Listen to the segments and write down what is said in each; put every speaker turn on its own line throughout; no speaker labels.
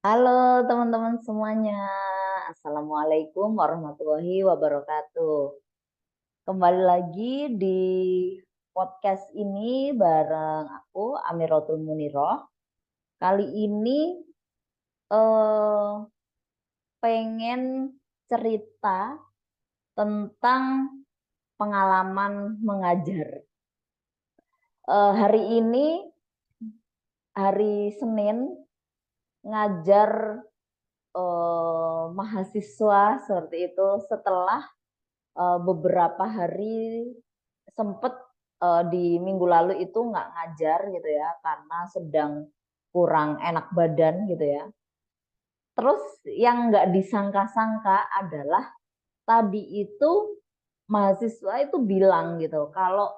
Halo teman-teman semuanya, Assalamualaikum warahmatullahi wabarakatuh. Kembali lagi di podcast ini bareng aku Amiratul Muniroh. Kali ini eh, pengen cerita tentang pengalaman mengajar. Hari ini hari Senin ngajar mahasiswa seperti itu setelah beberapa hari sempet di minggu lalu itu nggak ngajar gitu ya karena sedang kurang enak badan gitu ya. Terus yang nggak disangka-sangka adalah tadi itu mahasiswa itu bilang gitu kalau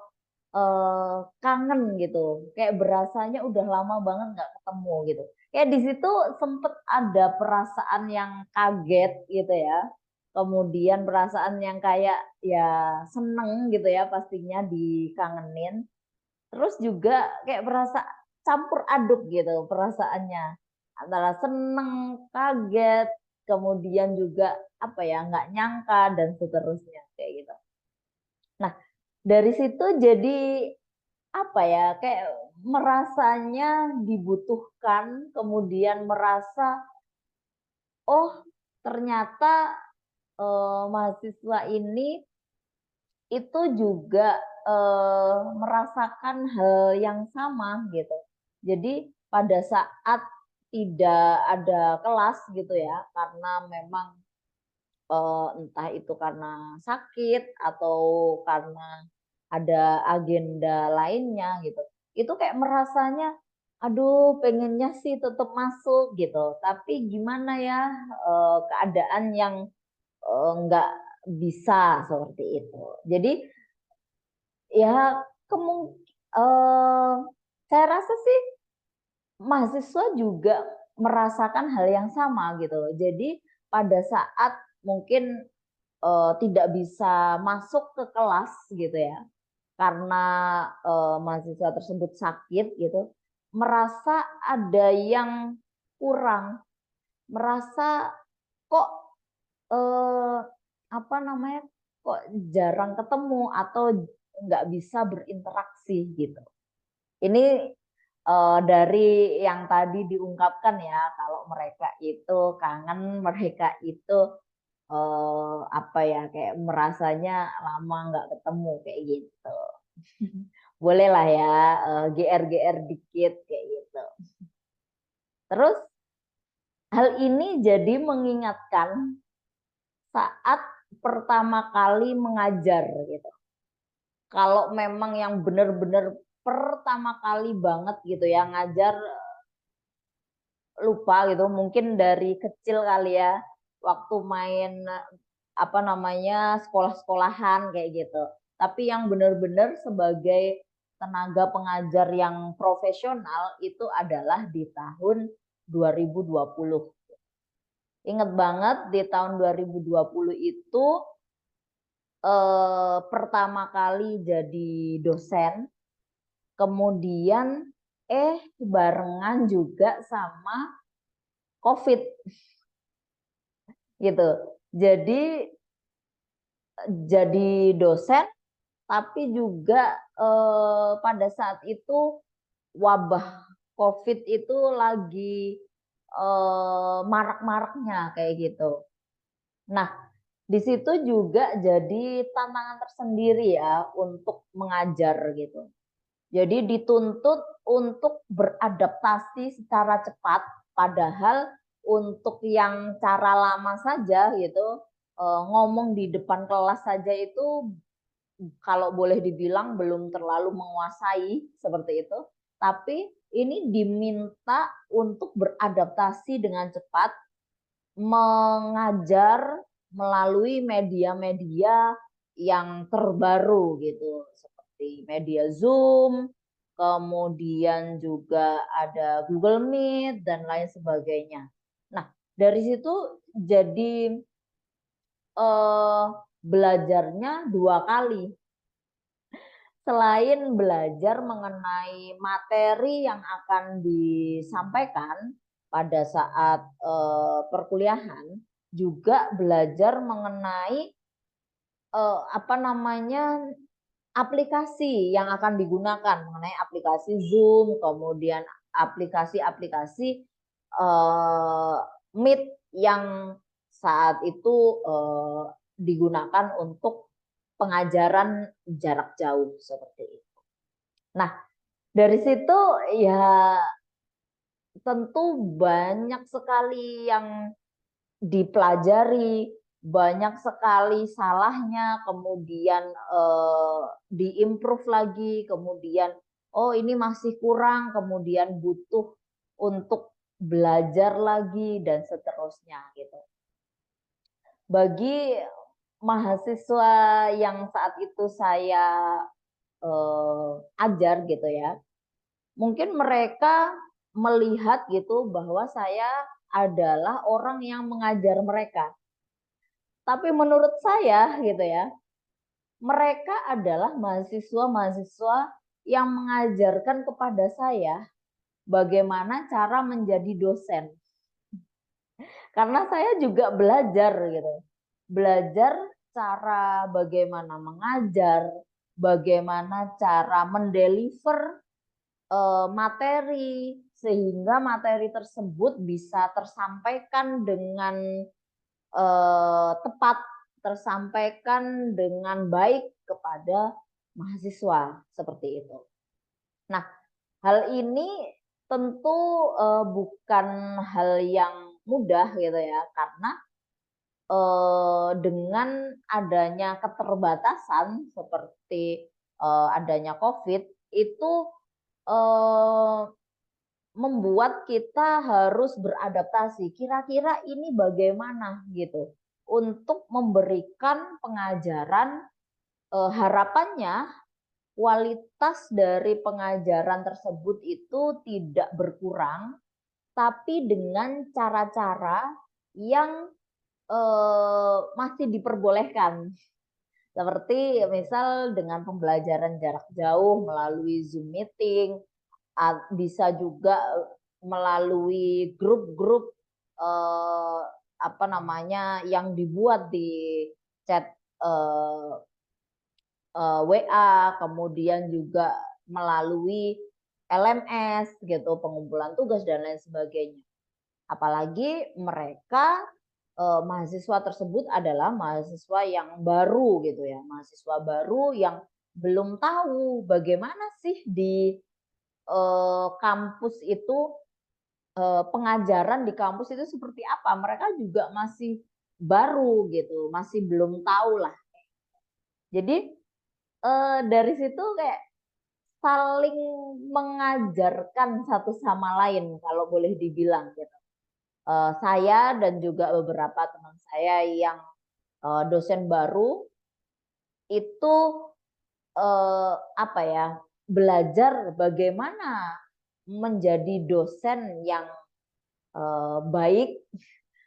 kangen gitu, kayak berasanya udah lama banget nggak ketemu gitu. Kayak di situ sempet ada perasaan yang kaget gitu ya. Kemudian perasaan yang kayak ya seneng gitu ya pastinya dikangenin. Terus juga kayak berasa campur aduk gitu perasaannya. Antara seneng, kaget, kemudian juga apa ya nggak nyangka dan seterusnya kayak gitu. Nah, dari situ jadi apa ya kayak merasanya dibutuhkan, kemudian merasa oh ternyata mahasiswa ini itu juga merasakan hal yang sama gitu. Jadi pada saat tidak ada kelas gitu ya, karena memang entah itu karena sakit atau karena ada agenda lainnya gitu. Itu kayak merasanya, aduh pengennya sih tetap masuk gitu, tapi gimana ya keadaan yang nggak bisa seperti itu. Jadi ya eh, saya rasa sih mahasiswa juga merasakan hal yang sama gitu. Jadi pada saat mungkin tidak bisa masuk ke kelas gitu ya, karena mahasiswa tersebut sakit gitu, merasa ada yang kurang, merasa kok eh, apa namanya, kok jarang ketemu atau nggak bisa berinteraksi gitu. Ini dari yang tadi diungkapkan ya, kalau mereka itu kangen, mereka itu apa ya kayak merasanya lama nggak ketemu kayak gitu. Boleh lah ya GR-GR dikit kayak gitu. Terus hal ini jadi mengingatkan saat pertama kali mengajar gitu. Kalau memang yang benar-benar pertama kali banget gitu ya ngajar, lupa gitu mungkin dari kecil kali ya waktu main apa namanya sekolah-sekolahan kayak gitu. Tapi yang benar-benar sebagai tenaga pengajar yang profesional itu adalah di tahun 2020. Ingat banget di tahun 2020 itu pertama kali jadi dosen, kemudian barengan juga sama COVID gitu. Jadi dosen tapi juga pada saat itu wabah COVID itu lagi marak-maraknya kayak gitu. Nah, di situ juga jadi tantangan tersendiri ya untuk mengajar gitu. Jadi dituntut untuk beradaptasi secara cepat, padahal untuk yang cara lama saja gitu, ngomong di depan kelas saja itu kalau boleh dibilang belum terlalu menguasai seperti itu. Tapi ini diminta untuk beradaptasi dengan cepat, mengajar melalui media-media yang terbaru gitu, seperti media Zoom, kemudian juga ada Google Meet dan lain sebagainya. Nah, dari situ jadi eh, belajarnya dua kali. Selain belajar mengenai materi yang akan disampaikan, pada saat perkuliahan juga belajar mengenai apa namanya, aplikasi yang akan digunakan, mengenai aplikasi Zoom, kemudian aplikasi-aplikasi Meet yang saat itu digunakan untuk pengajaran jarak jauh seperti itu. Nah, dari situ ya tentu banyak sekali yang dipelajari, banyak sekali salahnya, kemudian diimprove lagi, kemudian oh ini masih kurang, kemudian butuh untuk belajar lagi dan seterusnya gitu. Bagi mahasiswa yang saat itu saya ajar gitu ya, mungkin mereka melihat gitu bahwa saya adalah orang yang mengajar mereka. Tapi menurut saya gitu ya, mereka adalah mahasiswa-mahasiswa yang mengajarkan kepada saya bagaimana cara menjadi dosen. Karena saya juga belajar gitu. Belajar cara bagaimana mengajar, bagaimana cara mendeliver materi sehingga materi tersebut bisa tersampaikan dengan tepat, tersampaikan dengan baik kepada mahasiswa seperti itu. Nah, hal ini tentu bukan hal yang mudah gitu ya, karena dengan adanya keterbatasan seperti adanya COVID itu membuat kita harus beradaptasi. Kira-kira ini bagaimana gitu untuk memberikan pengajaran, harapannya kualitas dari pengajaran tersebut itu tidak berkurang, tapi dengan cara-cara yang masih diperbolehkan. Seperti misal dengan pembelajaran jarak jauh melalui Zoom meeting, bisa juga melalui grup-grup apa namanya yang dibuat di chat WA, kemudian juga melalui LMS gitu, pengumpulan tugas dan lain sebagainya. Apalagi mereka mahasiswa tersebut adalah mahasiswa yang baru gitu ya, mahasiswa baru yang belum tahu bagaimana sih di kampus itu, pengajaran di kampus itu seperti apa. Mereka juga masih baru gitu, masih belum tahu lah. Jadi dari situ kayak saling mengajarkan satu sama lain kalau boleh dibilang gitu. Saya dan juga beberapa teman saya yang dosen baru itu apa ya, belajar bagaimana menjadi dosen yang baik,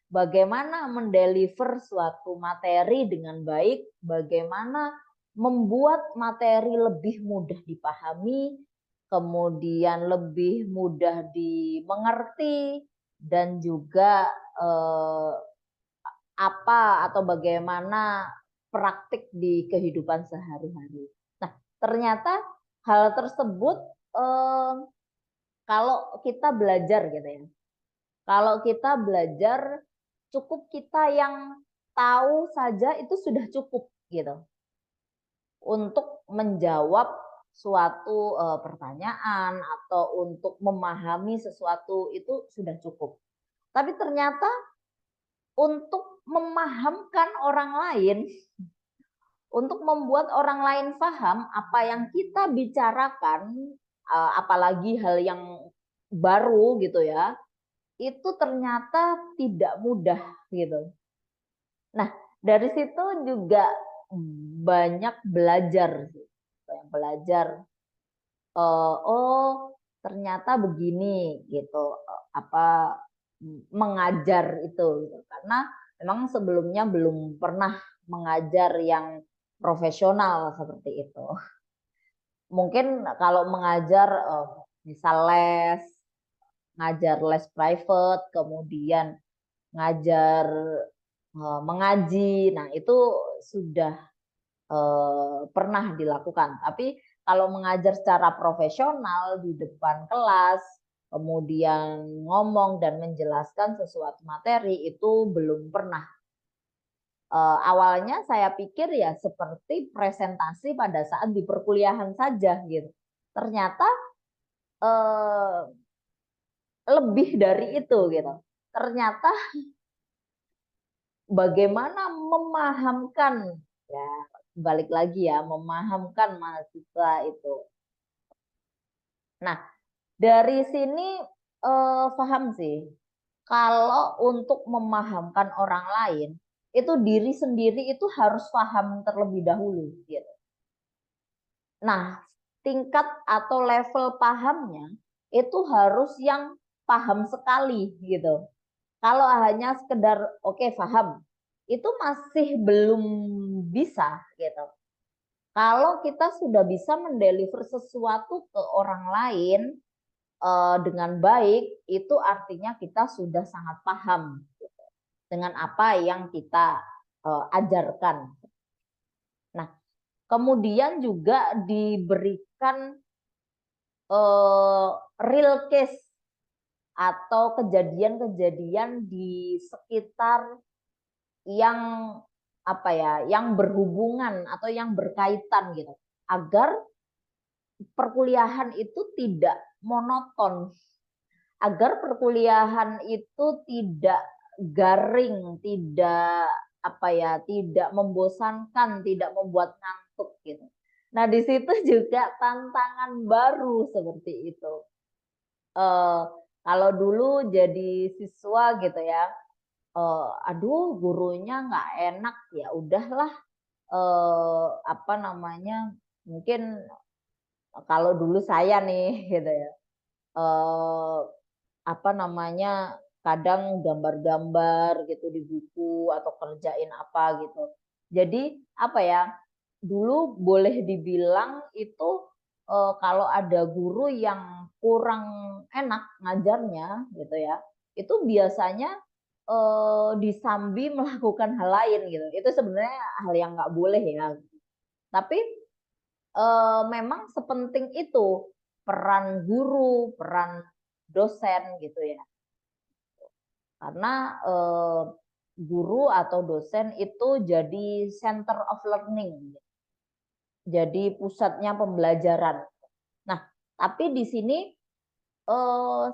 bagaimana mendeliver suatu materi dengan baik, bagaimana membuat materi lebih mudah dipahami, kemudian lebih mudah dimengerti, dan juga apa atau bagaimana praktik di kehidupan sehari-hari. Nah, ternyata hal tersebut kalau kita belajar gitu ya, kalau kita belajar cukup kita yang tahu saja itu sudah cukup gitu untuk menjawab suatu pertanyaan atau untuk memahami sesuatu itu sudah cukup. Tapi ternyata untuk memahamkan orang lain, untuk membuat orang lain paham apa yang kita bicarakan, apalagi hal yang baru gitu ya, itu ternyata tidak mudah gitu. Nah, dari situ juga banyak belajar, belajar. Oh, ternyata begini gitu. Apa mengajar itu? Gitu. Karena memang sebelumnya belum pernah mengajar yang profesional seperti itu. Mungkin kalau mengajar misal les ngajar les private, kemudian ngajar mengaji. Nah, itu sudah pernah dilakukan. Tapi kalau mengajar secara profesional di depan kelas, kemudian ngomong dan menjelaskan sesuatu materi itu belum pernah. Awalnya saya pikir ya seperti presentasi pada saat di perkuliahan saja gitu. Ternyata lebih dari itu gitu. Ternyata bagaimana memahamkan, ya balik lagi ya, memahamkan mahasiswa itu. Nah, dari sini paham sih, kalau untuk memahamkan orang lain, itu diri sendiri itu harus paham terlebih dahulu gitu. Nah, tingkat atau level pahamnya itu harus yang paham sekali gitu. Kalau hanya sekedar oke, paham, itu masih belum bisa gitu. Kalau kita sudah bisa mendeliver sesuatu ke orang lain dengan baik, itu artinya kita sudah sangat paham gitu, dengan apa yang kita ajarkan. Nah, kemudian juga diberikan real case atau kejadian-kejadian di sekitar yang apa ya, yang berhubungan atau yang berkaitan gitu, agar perkuliahan itu tidak monoton, agar perkuliahan itu tidak garing, tidak apa ya, tidak membosankan, tidak membuat ngantuk gitu. Nah, di situ juga tantangan baru seperti itu. Kalau dulu jadi siswa gitu ya, aduh gurunya nggak enak, ya udahlah, apa namanya, mungkin kalau dulu saya nih gitu ya, apa namanya, kadang gambar-gambar gitu di buku atau kerjain apa gitu. Jadi apa ya, dulu boleh dibilang itu kalau ada guru yang kurang enak ngajarnya gitu ya, itu biasanya disambi melakukan hal lain gitu. Itu sebenarnya hal yang nggak boleh ya. Tapi memang sepenting itu peran guru, peran dosen gitu ya. Karena guru atau dosen itu jadi center of learning. Jadi pusatnya pembelajaran. Nah, tapi di sini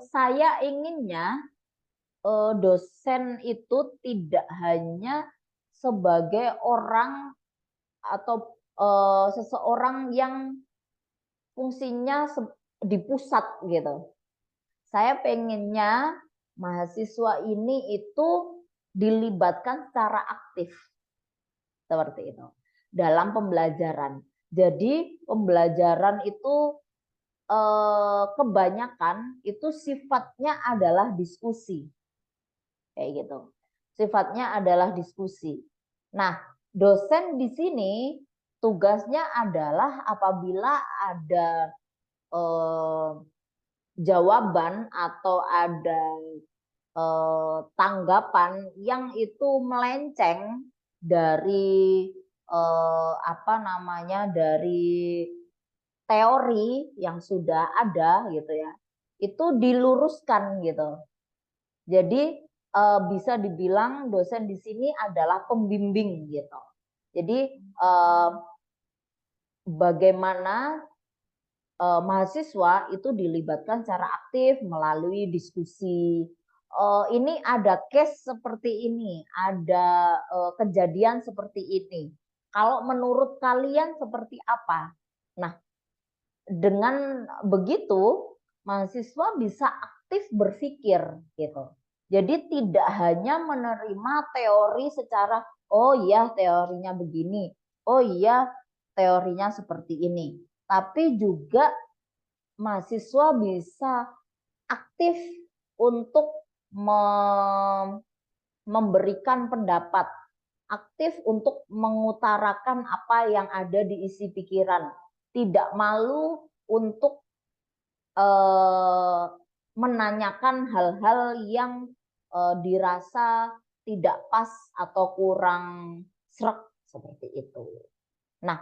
saya inginnya dosen itu tidak hanya sebagai orang atau seseorang yang fungsinya di pusat gitu. Saya pengennya mahasiswa ini itu dilibatkan secara aktif seperti itu dalam pembelajaran. Jadi pembelajaran itu kebanyakan itu sifatnya adalah diskusi, kayak gitu. Sifatnya adalah diskusi. Nah, dosen di sini tugasnya adalah apabila ada jawaban atau ada tanggapan yang itu melenceng dari apa namanya, dari teori yang sudah ada gitu ya, itu diluruskan gitu. Jadi bisa dibilang dosen di sini adalah pembimbing gitu. Jadi bagaimana mahasiswa itu dilibatkan secara aktif melalui diskusi. Ini ada case seperti ini, ada kejadian seperti ini. Kalau menurut kalian seperti apa? Nah, dengan begitu mahasiswa bisa aktif berpikir gitu. Jadi tidak hanya menerima teori secara oh iya teorinya begini, oh iya teorinya seperti ini, tapi juga mahasiswa bisa aktif untuk memberikan pendapat, aktif untuk mengutarakan apa yang ada di isi pikiran, tidak malu untuk menanyakan hal-hal yang dirasa tidak pas atau kurang sreg seperti itu. Nah,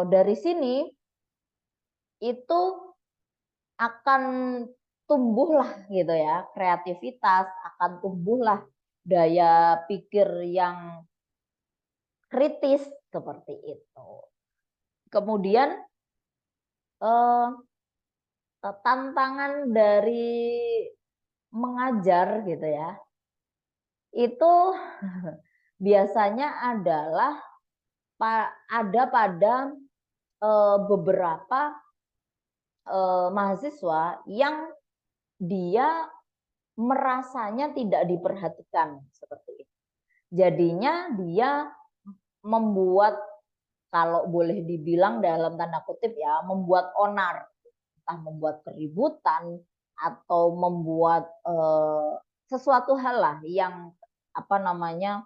dari sini itu akan tumbuhlah gitu ya kreativitas, akan tumbuhlah daya pikir yang kritis seperti itu. Kemudian tantangan dari mengajar gitu ya, itu biasanya adalah ada pada beberapa mahasiswa yang dia merasanya tidak diperhatikan seperti itu. Jadinya dia membuat, kalau boleh dibilang dalam tanda kutip ya, membuat onar, entah membuat keributan atau membuat sesuatu hal lah yang apa namanya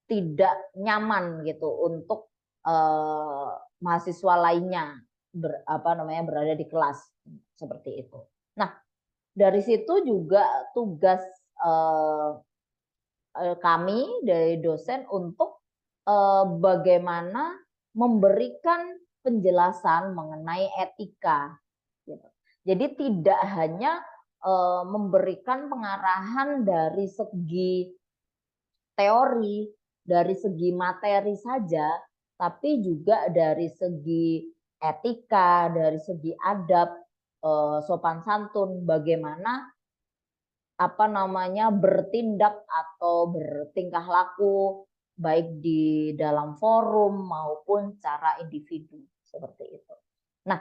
tidak nyaman gitu untuk mahasiswa lainnya berada di kelas seperti itu. Nah, dari situ juga tugas kami dari dosen untuk bagaimana memberikan penjelasan mengenai etika. Gitu. Jadi tidak hanya memberikan pengarahan dari segi teori, dari segi materi saja, tapi juga dari segi etika, dari segi adab, sopan santun, bagaimana bertindak atau bertingkah laku baik di dalam forum maupun secara individu seperti itu. Nah,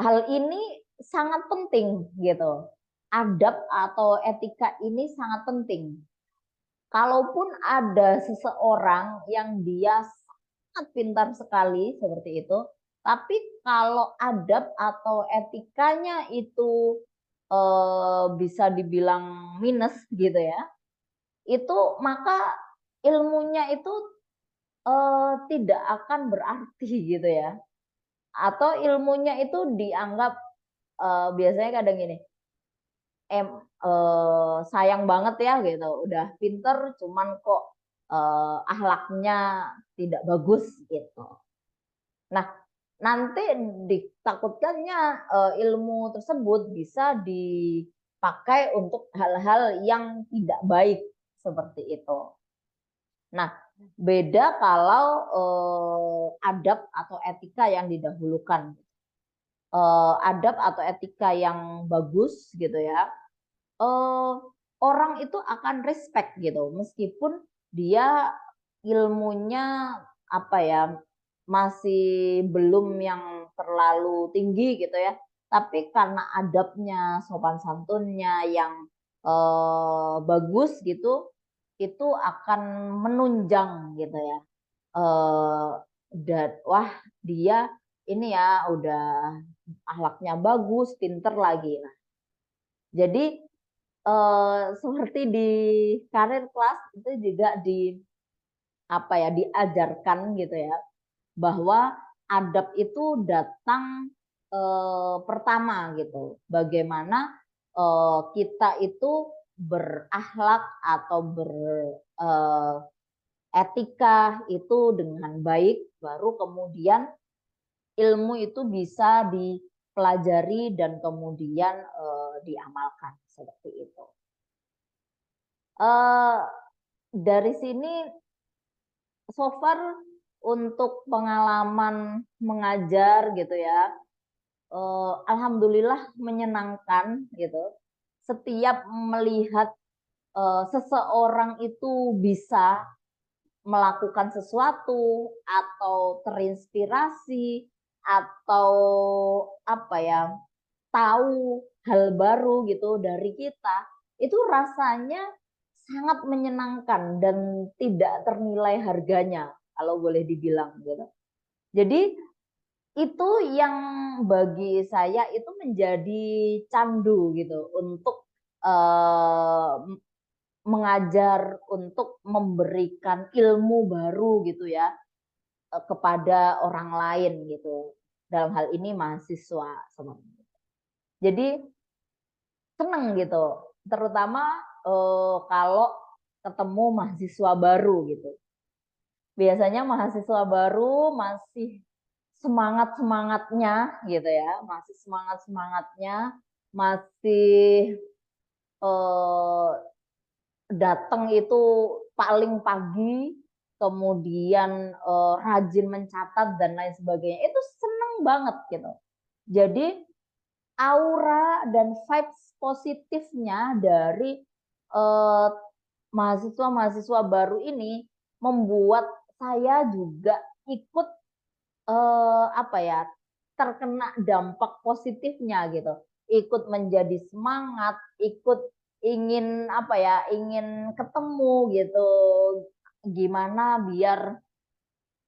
hal ini sangat penting gitu. Adab atau etika ini sangat penting. Kalaupun ada seseorang yang dia sangat pintar sekali seperti itu, tapi kalau adab atau etikanya itu bisa dibilang minus gitu ya, itu maka ilmunya itu tidak akan berarti gitu ya, atau ilmunya itu dianggap biasanya kadang gini, sayang banget ya gitu, udah pinter cuman kok akhlaknya tidak bagus gitu. Nah, nanti ditakutkannya ilmu tersebut bisa dipakai untuk hal-hal yang tidak baik seperti itu. Nah, beda kalau adab atau etika yang didahulukan. Adab atau etika yang bagus gitu ya, orang itu akan respect gitu, meskipun dia ilmunya masih belum yang terlalu tinggi gitu ya, tapi karena adabnya, sopan santunnya yang bagus gitu, itu akan menunjang gitu ya. Dan wah, dia ini ya udah akhlaknya bagus, pinter lagi. Nah, jadi seperti di karir kelas itu juga diajarkan gitu ya, bahwa adab itu datang pertama gitu. Bagaimana kita itu berakhlak atau beretika itu dengan baik, baru kemudian ilmu itu bisa dipelajari dan kemudian diamalkan seperti itu. Dari sini so far untuk pengalaman mengajar gitu ya, alhamdulillah menyenangkan gitu. Setiap melihat seseorang itu bisa melakukan sesuatu atau terinspirasi atau tahu hal baru gitu dari kita, itu rasanya sangat menyenangkan dan tidak ternilai harganya kalau boleh dibilang gitu. Jadi itu yang bagi saya itu menjadi candu gitu untuk mengajar, untuk memberikan ilmu baru gitu ya kepada orang lain gitu. Dalam hal ini mahasiswa semuanya. Jadi seneng gitu, terutama kalau ketemu mahasiswa baru gitu. Biasanya mahasiswa baru masih semangat-semangatnya gitu ya, masih semangat-semangatnya, masih datang itu paling pagi, kemudian rajin mencatat dan lain sebagainya. Itu seneng banget gitu. Jadi aura dan vibes positifnya dari mahasiswa-mahasiswa baru ini membuat saya juga ikut apa ya, terkena dampak positifnya gitu. Ikut menjadi semangat, ikut ingin apa ya, ingin ketemu gitu. Gimana biar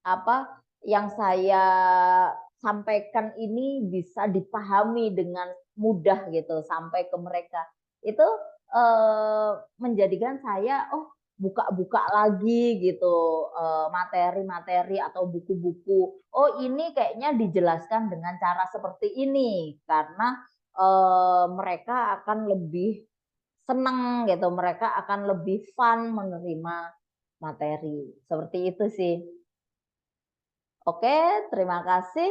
apa yang saya sampaikan ini bisa dipahami dengan mudah gitu sampai ke mereka. Itu menjadikan saya buka-buka lagi gitu materi-materi atau buku-buku. Oh, ini kayaknya dijelaskan dengan cara seperti ini karena mereka akan lebih senang gitu, mereka akan lebih fun menerima materi. Seperti itu sih. Oke, terima kasih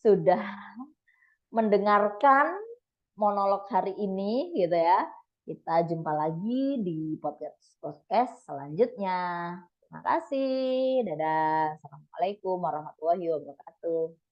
sudah mendengarkan monolog hari ini gitu ya. Kita jumpa lagi di podcast selanjutnya. Terima kasih. Dadah. Assalamualaikum warahmatullahi wabarakatuh.